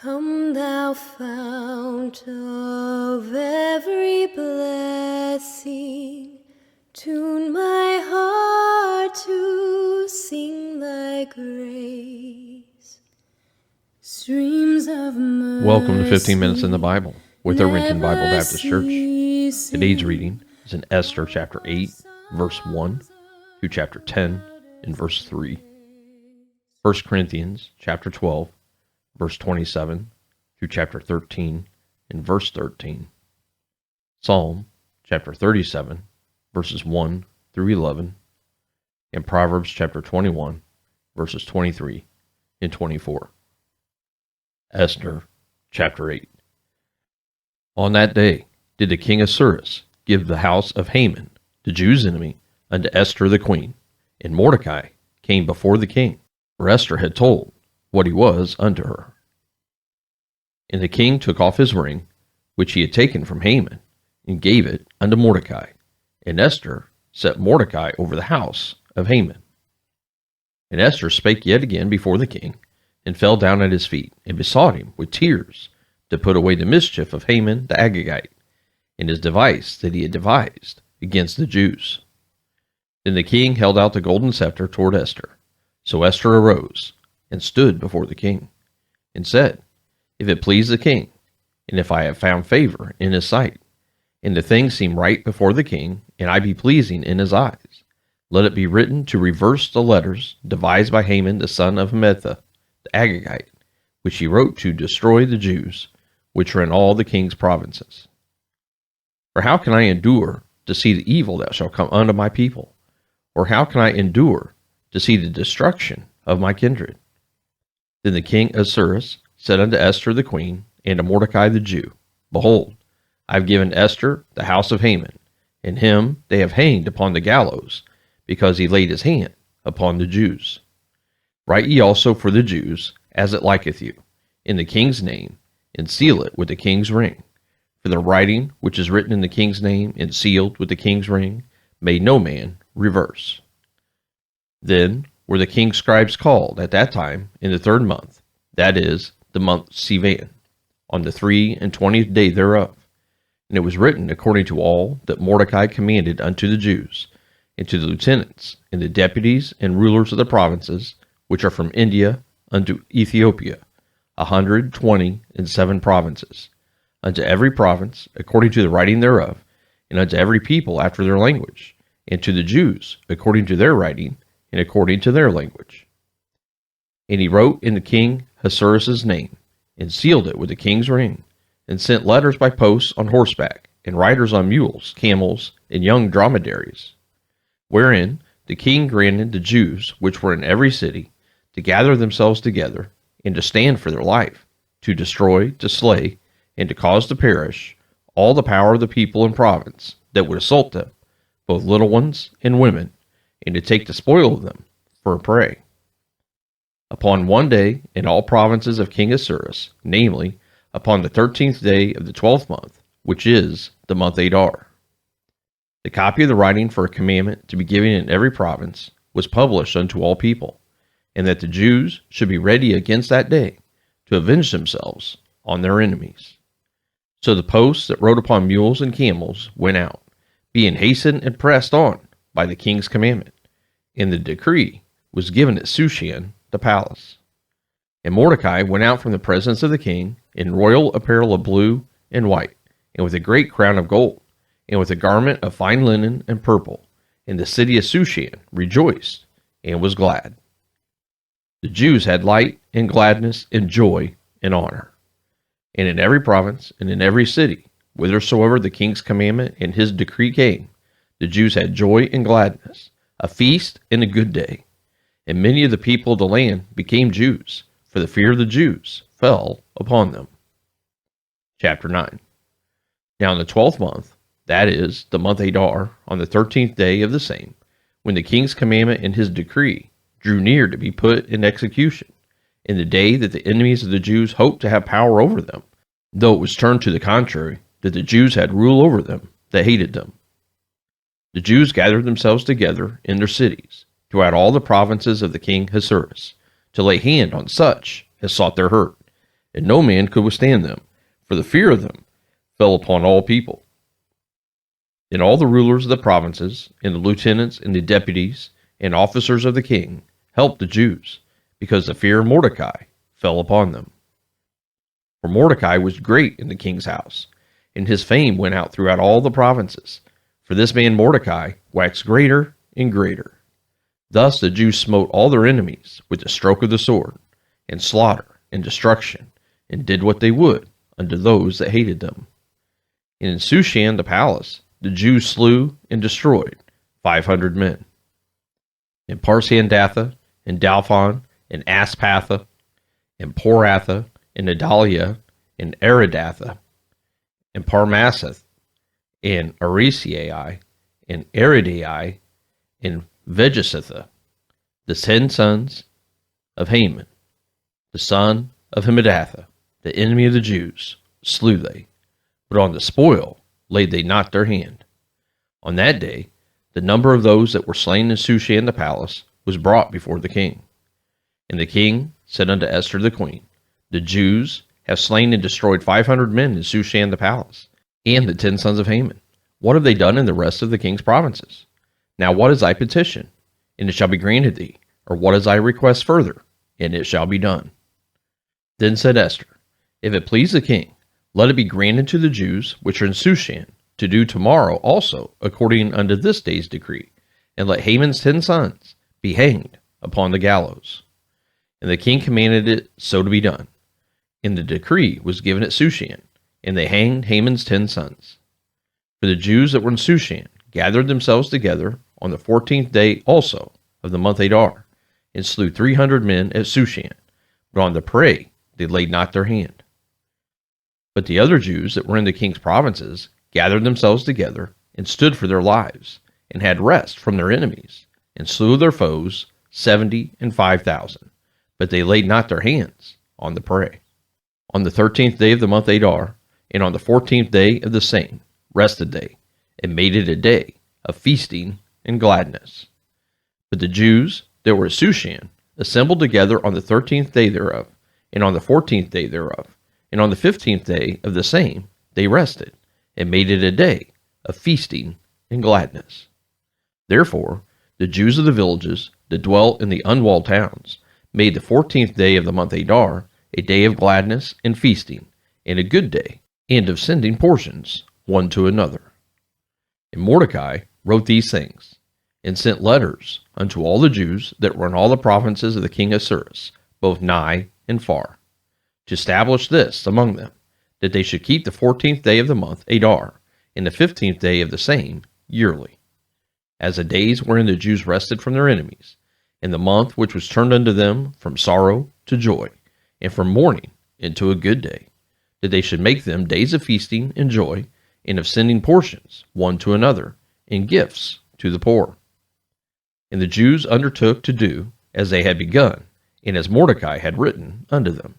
Come thou fount of every blessing, tune my heart to sing thy grace. Streams of mercy. Welcome to 15 Minutes in the Bible with Irvington Bible Baptist Church. Today's reading is in Esther chapter 8, verse 1 to chapter 10 and verse 3. 1 Corinthians chapter 12, verse 27 through chapter 13 and verse 13. Psalm chapter 37, verses 1 through 11. And Proverbs chapter 21, verses 23 and 24. Esther chapter 8. On that day did the king Ahasuerus give the house of Haman, the Jews' enemy, unto Esther the queen, and Mordecai came before the king, for Esther had told what he was unto her. And the king took off his ring, which he had taken from Haman, and gave it unto Mordecai, and Esther set Mordecai over the house of Haman. And Esther spake yet again before the king, and fell down at his feet, and besought him with tears to put away the mischief of Haman the Agagite, and his device that he had devised against the Jews. Then the king held out the golden sceptre toward Esther. So Esther arose, and stood before the king, and said, If it please the king, and if I have found favor in his sight, and the thing seem right before the king, and I be pleasing in his eyes, let it be written to reverse the letters devised by Haman the son of Hammedatha the Agagite, which he wrote to destroy the Jews, which are in all the king's provinces. For how can I endure to see the evil that shall come unto my people? Or how can I endure to see the destruction of my kindred? Then the king Ahasuerus said unto Esther the queen, and to Mordecai the Jew, Behold, I have given Esther the house of Haman, and him they have hanged upon the gallows, because he laid his hand upon the Jews. Write ye also for the Jews, as it liketh you, in the king's name, and seal it with the king's ring. For the writing which is written in the king's name, and sealed with the king's ring, may no man reverse. Then were the king's scribes called at that time in the 3rd month, that is, the month Sivan, on the 23rd day thereof. And it was written according to all that Mordecai commanded unto the Jews, and to the lieutenants, and the deputies, and rulers of the provinces, which are from India unto Ethiopia, 127 provinces, unto every province according to the writing thereof, and unto every people after their language, and to the Jews according to their writing, and according to their language. And he wrote in the king Ahasuerus' name, and sealed it with the king's ring, and sent letters by posts on horseback, and riders on mules, camels, and young dromedaries, wherein the king granted the Jews which were in every city to gather themselves together, and to stand for their life, to destroy, to slay, and to cause to perish all the power of the people and province that would assault them, both little ones and women, and to take the spoil of them for a prey. Upon one day in all provinces of King Ahasuerus, namely, upon the 13th day of the 12th month, which is the month Adar. The copy of the writing for a commandment to be given in every province was published unto all people, and that the Jews should be ready against that day to avenge themselves on their enemies. So the posts that rode upon mules and camels went out, being hastened and pressed on by the king's commandment, and the decree was given at Shushan the palace. And Mordecai went out from the presence of the king in royal apparel of blue and white, and with a great crown of gold, and with a garment of fine linen and purple, and the city of Shushan rejoiced and was glad. The Jews had light and gladness and joy and honor. And in every province and in every city, whithersoever the king's commandment and his decree came, the Jews had joy and gladness, a feast and a good day. And many of the people of the land became Jews, for the fear of the Jews fell upon them. Chapter 9. Now in the 12th month, that is, the month Adar, on the 13th day of the same, when the king's commandment and his decree drew near to be put in execution, in the day that the enemies of the Jews hoped to have power over them, though it was turned to the contrary, that the Jews had rule over them that hated them. The Jews gathered themselves together in their cities, throughout all the provinces of the king Ahasuerus, to lay hand on such as sought their hurt, and no man could withstand them, for the fear of them fell upon all people. And all the rulers of the provinces, and the lieutenants, and the deputies, and officers of the king helped the Jews, because the fear of Mordecai fell upon them. For Mordecai was great in the king's house, and his fame went out throughout all the provinces. For this man Mordecai waxed greater and greater. Thus the Jews smote all their enemies with the stroke of the sword, and slaughter, and destruction, and did what they would unto those that hated them. And in Shushan the palace the Jews slew and destroyed 500 men. In Hammedatha, and Dalphon, and Aspatha, and Poratha, and Adalia, and Aridatha, and Parmasath, and Arisai, and Aridai, and Vegesatha, the 10 sons of Haman, the son of Hammedatha, the enemy of the Jews, slew they, but on the spoil laid they not their hand. On that day the number of those that were slain in Shushan the palace was brought before the king. And the king said unto Esther the queen, The Jews have slain and destroyed 500 men in Shushan the palace, and the 10 sons of Haman. What have they done in the rest of the king's provinces? Now what is thy petition? And it shall be granted thee. Or what is thy request further? And it shall be done. Then said Esther, If it please the king, let it be granted to the Jews which are in Shushan to do tomorrow also according unto this day's decree, and let Haman's 10 sons be hanged upon the gallows. And the king commanded it so to be done. And the decree was given at Shushan, and they hanged Haman's 10 sons. For the Jews that were in Shushan gathered themselves together on the 14th day also of the month Adar, and slew 300 men at Shushan, but on the prey they laid not their hand. But the other Jews that were in the king's provinces gathered themselves together, and stood for their lives, and had rest from their enemies, and slew their foes 75,000, but they laid not their hands on the prey. On the 13th day of the month Adar, and on the 14th day of the same, rested they, and made it a day of feasting and gladness. But the Jews that were at Shushan assembled together on the 13th day thereof, and on the 14th day thereof, and on the 15th day of the same they rested, and made it a day of feasting and gladness. Therefore the Jews of the villages that dwelt in the unwalled towns made the 14th day of the month Adar a day of gladness and feasting, and a good day, and of sending portions one to another. And Mordecai wrote these things, and sent letters unto all the Jews that were in all the provinces of the king Ahasuerus, both nigh and far, to establish this among them, that they should keep the 14th day of the month Adar, and the 15th day of the same yearly, as the days wherein the Jews rested from their enemies, and the month which was turned unto them from sorrow to joy, and from mourning into a good day, that they should make them days of feasting and joy, and of sending portions one to another, and gifts to the poor. And the Jews undertook to do as they had begun, and as Mordecai had written unto them.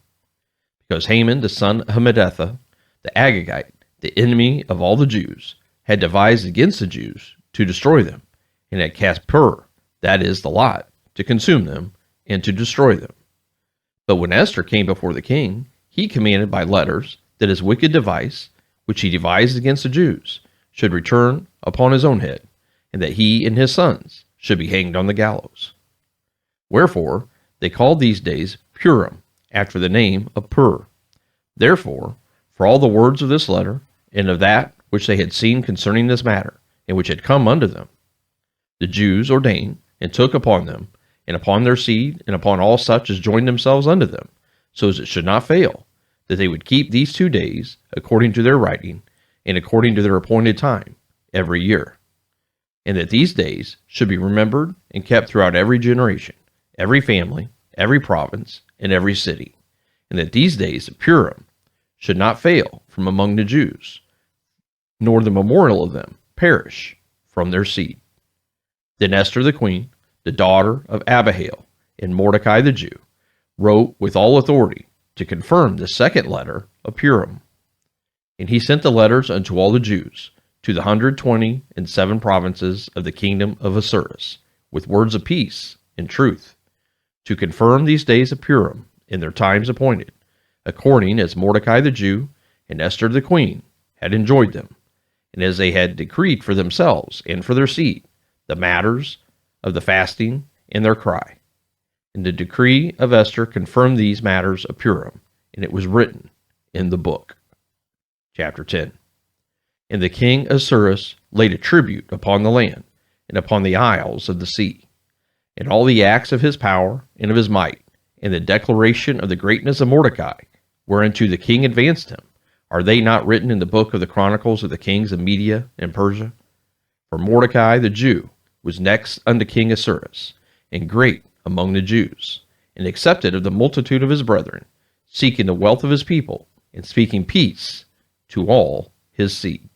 Because Haman the son of Hammedatha, the Agagite, the enemy of all the Jews, had devised against the Jews to destroy them, and had cast pur, that is, the lot, to consume them, and to destroy them. But when Esther came before the king, he commanded by letters that his wicked device, which he devised against the Jews, should return upon his own head, and that he and his sons should be hanged on the gallows. Wherefore they called these days Purim, after the name of Pur. Therefore, for all the words of this letter, and of that which they had seen concerning this matter, and which had come unto them, the Jews ordained and took upon them, and upon their seed, and upon all such as joined themselves unto them, so as it should not fail, that they would keep these 2 days according to their writing, and according to their appointed time, every year. And that these days should be remembered and kept throughout every generation, every family, every province, and every city, and that these days of Purim should not fail from among the Jews, nor the memorial of them perish from their seed. Then Esther the queen, the daughter of Abihail, and Mordecai the Jew, wrote with all authority to confirm the second letter of Purim. And he sent the letters unto all the Jews, to the 127 provinces of the kingdom of Ahasuerus, with words of peace and truth, to confirm these days of Purim in their times appointed, according as Mordecai the Jew and Esther the queen had enjoined them, and as they had decreed for themselves and for their seed the matters of the fasting and their cry. And the decree of Esther confirmed these matters of Purim, and it was written in the book. Chapter 10. And the king Ahasuerus laid a tribute upon the land and upon the isles of the sea, and all the acts of his power and of his might, and the declaration of the greatness of Mordecai, whereunto the king advanced him, are they not written in the book of the chronicles of the kings of Media and Persia? For Mordecai the Jew was next unto King Ahasuerus, and great among the Jews, and accepted of the multitude of his brethren, seeking the wealth of his people, and speaking peace to all his seed.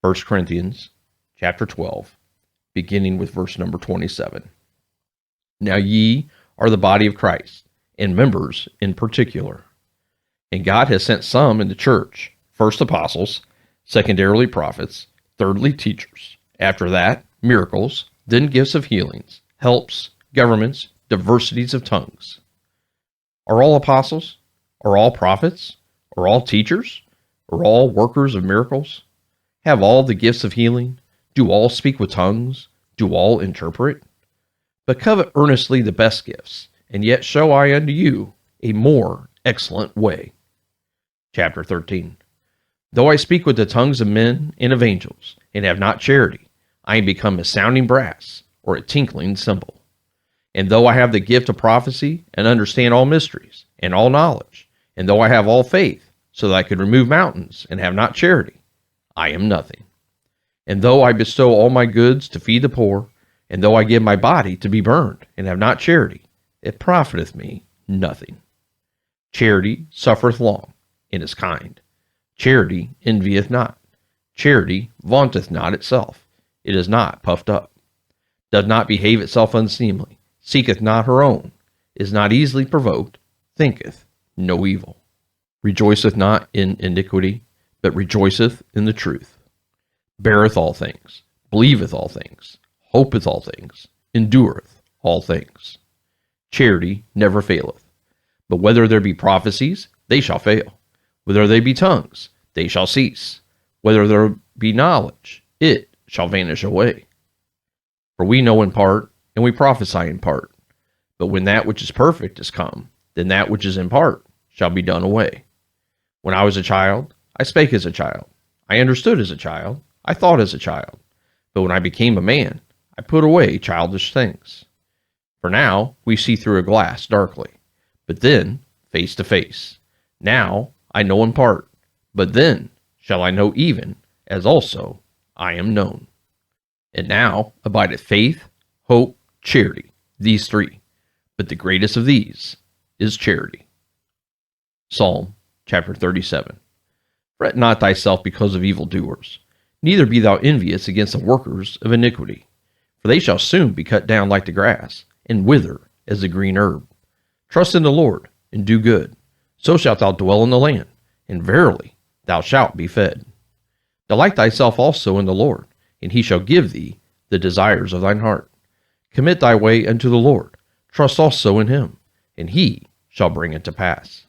1 Corinthians chapter 12, beginning with verse number 27. Now ye are the body of Christ, and members in particular. And God has sent some in the church, first apostles, secondarily prophets, thirdly teachers, after that miracles, then gifts of healings, helps, governments, diversities of tongues. Are all apostles? Are all prophets? Are all teachers? Are all workers of miracles? Have all the gifts of healing? Do all speak with tongues? Do all interpret? But covet earnestly the best gifts, and yet show I unto you a more excellent way. Chapter 13. Though I speak with the tongues of men and of angels, and have not charity, I am become a sounding brass, or a tinkling cymbal. And though I have the gift of prophecy, and understand all mysteries, and all knowledge, and though I have all faith, so that I could remove mountains, and have not charity, I am nothing. And though I bestow all my goods to feed the poor, and though I give my body to be burned, and have not charity, it profiteth me nothing. Charity suffereth long, and is kind. Charity envieth not. Charity vaunteth not itself. It is not puffed up. Doth not behave itself unseemly. Seeketh not her own. Is not easily provoked. Thinketh no evil. Rejoiceth not in iniquity, but rejoiceth in the truth. Beareth all things. Believeth all things. Hopeth all things. Endureth all things. Charity never faileth. But whether there be prophecies, they shall fail. Whether they be tongues, they shall cease. Whether there be knowledge, it shall vanish away. For we know in part, and we prophesy in part. But when that which is perfect is come, then that which is in part shall be done away. When I was a child, I spake as a child. I understood as a child. I thought as a child. But when I became a man, I put away childish things. For now we see through a glass darkly, but then face to face. Now I know in part, but then shall I know even as also I am known. And now abideth faith, hope, charity, these three, but the greatest of these is charity. Psalm chapter 37. Fret not thyself because of evildoers, neither be thou envious against the workers of iniquity, for they shall soon be cut down like the grass, and wither as the green herb. Trust in the Lord, and do good, so shalt thou dwell in the land, and verily thou shalt be fed. Delight thyself also in the Lord, and he shall give thee the desires of thine heart. Commit thy way unto the Lord, trust also in him, and he shall bring it to pass.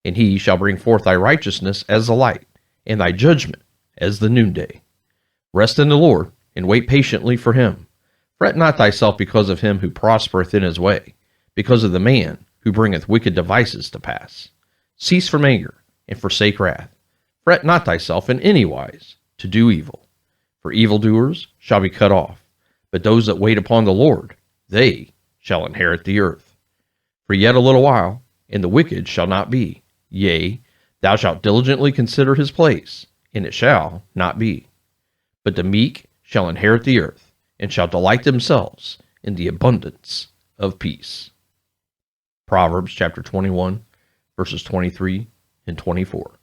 And he shall bring forth thy righteousness as the light, and thy judgment as the noonday. Rest in the Lord, and wait patiently for him. Fret not thyself because of him who prospereth in his way, because of the man who bringeth wicked devices to pass. Cease from anger, and forsake wrath. Fret not thyself in any wise to do evil, for evildoers shall be cut off, but those that wait upon the Lord, they shall inherit the earth. For yet a little while, and the wicked shall not be. Yea, thou shalt diligently consider his place, and it shall not be. But the meek shall inherit the earth, and shall delight themselves in the abundance of peace. Proverbs chapter 21, verses 23 and 24.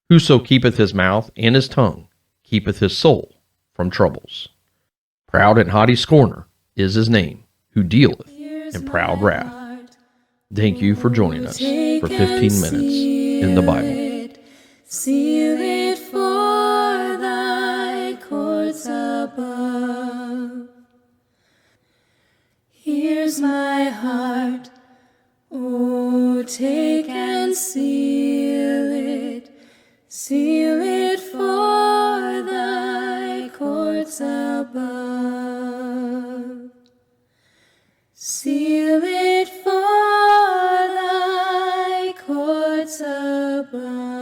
Whoso keepeth his mouth and his tongue keepeth his soul from troubles. Proud and haughty scorner is his name, who dealeth in proud wrath. Thank you for joining us for 15 minutes in the Bible. Seal it for thy courts above. Here's my heart, oh, take and and seal it for thy courts above. Seal it for thy courts above.